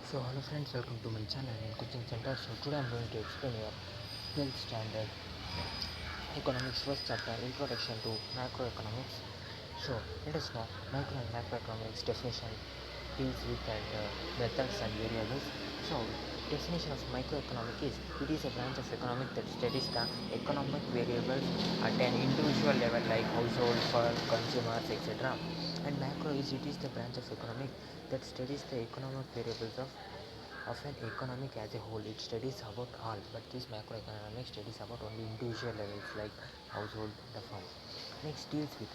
So hello friends, welcome to my channel and coaching center. So today I'm going to explain your 12th standard economics first chapter, introduction to macroeconomics. So let us know micro and macroeconomics definition deals with and methods and variables. So definition of microeconomic is it is a branch of economic that studies the economic variables at an individual level like household, firm, consumers, etc. And macro is it is the branch of economic that studies the economic variables of an economic as a whole. It studies about all, but this macroeconomic studies about only individual levels like household, the firm. Next deals with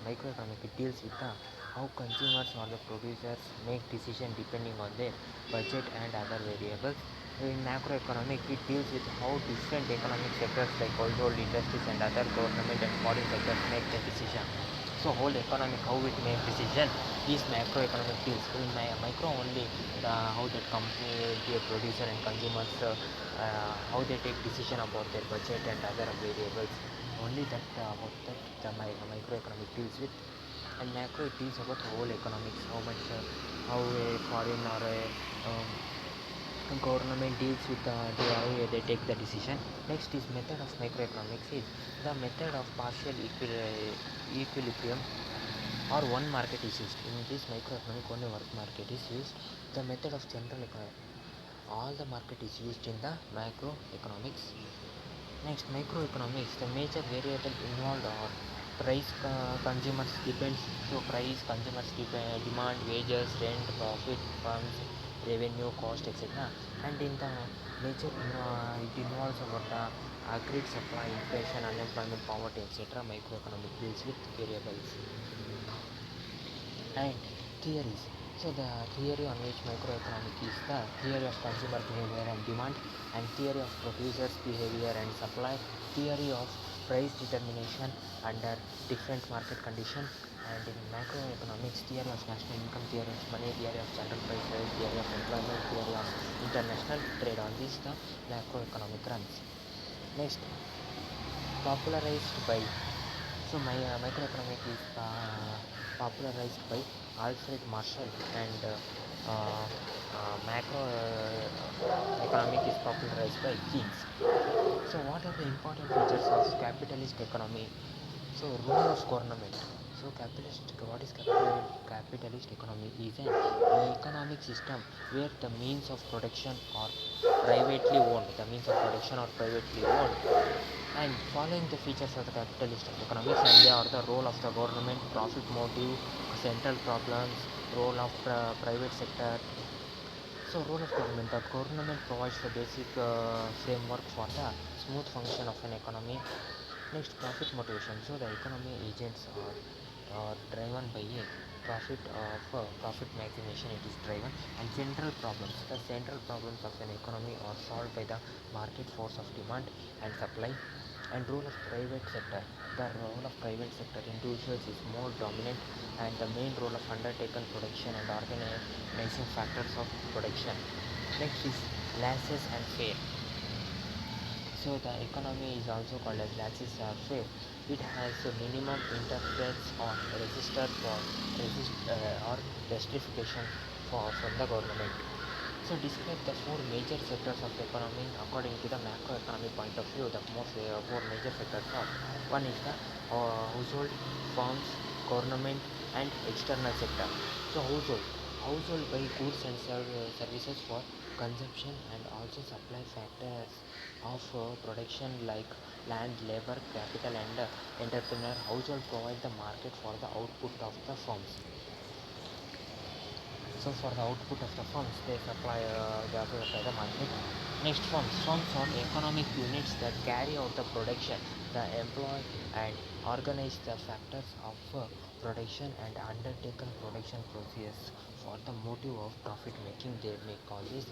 microeconomic it deals with the how consumers or the producers make decision depending on their budget and other variables. In macroeconomic it deals with how different economic sectors like household, industries and other government and foreign sectors make the decision. So whole economic how it make decision is macroeconomic deals. In micro only how that company, their producer and consumers how they take decision about their budget and other variables. Only that about that the microeconomic deals with. And macro it deals about whole economics, how much how a foreign or a government deals with how they take the decision. Next is method of macroeconomics is the method of partial equilibrium or one market is used. In this microeconomic only one market is used. The method of general economic, all the market is used in the macroeconomics. Next, microeconomics, the major variable involved are price, consumers depends. So price, consumers demand, wages, rent, profit, funds, revenue, cost, etc. And in the major it involves about the agreed supply, inflation, unemployment, poverty, etc. Microeconomic deals with variables. And theories. So the theory on which microeconomic is the theory of consumer behavior and demand, and theory of producers behavior and supply, theory of price determination under different market conditions. And in macroeconomics, theory of national income, theory of money, theory of general prices, theory of employment, theory of international trade. On this the macroeconomic runs. Next, popularized by, so my microeconomic is popularized by Alfred Marshall, and macro economic is popularized by Keynes. So what are the important features of capitalist economy? So role of government. So what is capitalist economy is an economic system where the means of production are privately owned. The means of production are privately owned. And following the features of the capitalist economics, and they are the role of the government, profit motive, central problems, role of private sector. So role of government, the government provides the basic framework for the smooth function of an economy. Next, profit motivation. So the economy agents are driven by a profit of profit maximization. It is driven. And central problems. The central problems of an economy are solved by the market force of demand and supply. And role of private sector. The role of private sector individuals is more dominant, and the main role of undertaken production and organizing factors of production. Next is laissez and faire. So the economy is also called as laissez-faire. It has a minimum interference or register for or justification from the government. So describe the four major sectors of the economy according to the macroeconomic point of view. The four major sectors are: one is the household, firms, government, and external sector. So household buy goods and services for consumption and also supply factors of production like land, labor, capital, and entrepreneur. Household provide the market for the output of the firms. So for the output of the firms, they supply the market. Next, firms are economic units that carry out the production, the employ and organize the factors of production and undertaken production process for the motive of profit making. They make all this.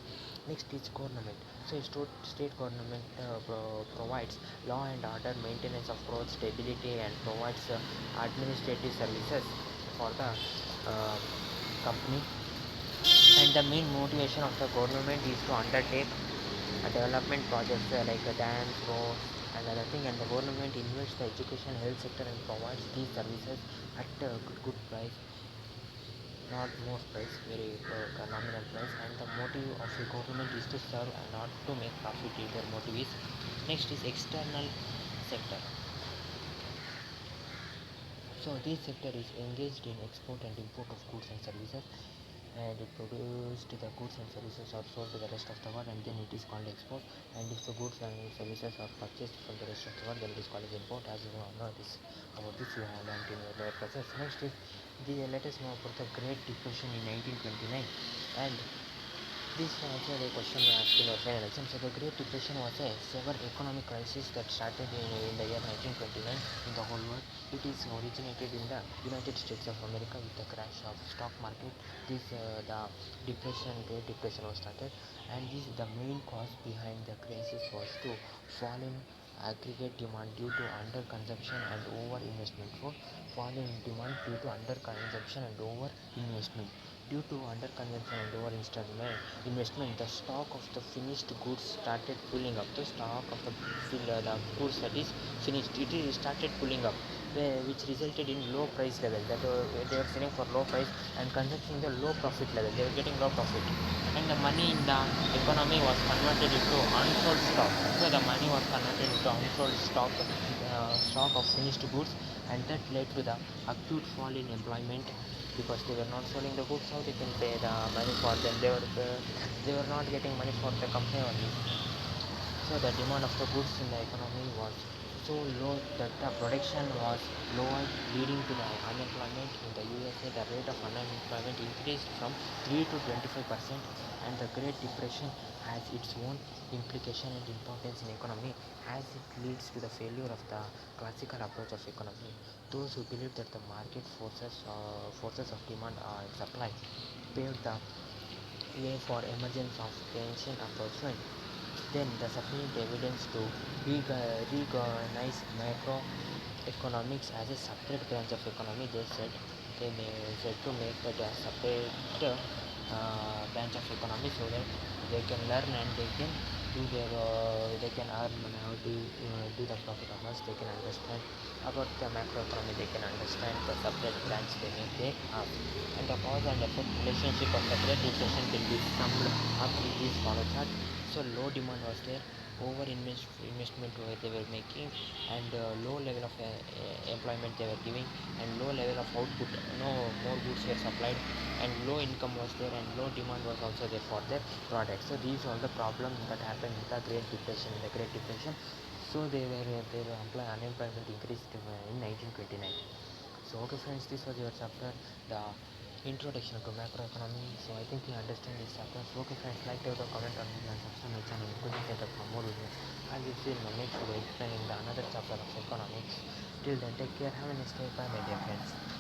Next is government. So state government provides law and order, maintenance of growth, stability, and provides administrative services for the uh, company. And the main motivation of the government is to undertake development projects like dams, roads, and other thing. And the government invests the education, health sector, and provides these services at a good price. not most price, very nominal price. And the motive of the government is to serve and not to make profit. Their motive is. Next is external sector. So this sector is engaged in export and import of goods and services, and it produced the goods and services are sold to the rest of the world, and then it is called export. And if the goods and services are purchased from the rest of the world, then it is called as import. As you know this, about this you have learned in your lower classes. Next is let us know about the Great Depression in 1929, and this also the question asked in our final exam. So the Great Depression was a severe economic crisis that started in the year 1929 in the whole world. It is originated in the United States of America with the crash of stock market. The Great Depression was started, and this the main cause behind the crisis was to fall in aggregate demand due to under consumption and over investment. So fall in demand due to under consumption and over investment. Due to underconsumption and over investment, the stock of the finished goods started pulling up. The stock of the goods that is finished, it started pulling up, which resulted in low price level. That they were selling for low price and consuming the low profit level. They were getting low profit, and the money in the economy was converted into unsold stock. So the money was converted into unsold stock of finished goods, and that led to the acute fall in employment because they were not selling the goods. How they can pay the money for them? They were not getting money for the company only. So the demand of the goods in the economy was so low that the production was lower, leading to the unemployment. In the USA, the rate of unemployment increased from 3 to 25%, and the Great Depression has its own implication and importance in economy, as it leads to the failure of the classical approach of economy. Those who believe that the market forces of demand and supply paved the way for emergence of Keynesian approach. Then the sufficient evidence to recognize macroeconomics as a separate branch of economy. They said to make it a separate branch of economy so that they can learn and they can earn money, how to do the profit or loss. They can understand about the macroeconomy. They can understand the separate branch they have, and the cause and effect relationship of the Great Depression can be summed up in this follow chart. So low demand was there, investment where they were making, and low level of employment they were giving, and low level of output. No more goods were supplied, and low income was there, and low demand was also there for their products. So these are the problems that happened with the Great Depression. In the Great Depression, so their unemployment increased in 1929. So okay friends, this was your chapter, the introduction to macroeconomy. So I think you understand this chapter. So okay friends, like to comment on me and subscribe my channel. Could you set up for more videos? I will see you in my next video explaining the another chapter of economics. Till then, take care. Have a nice day. Bye my dear friends.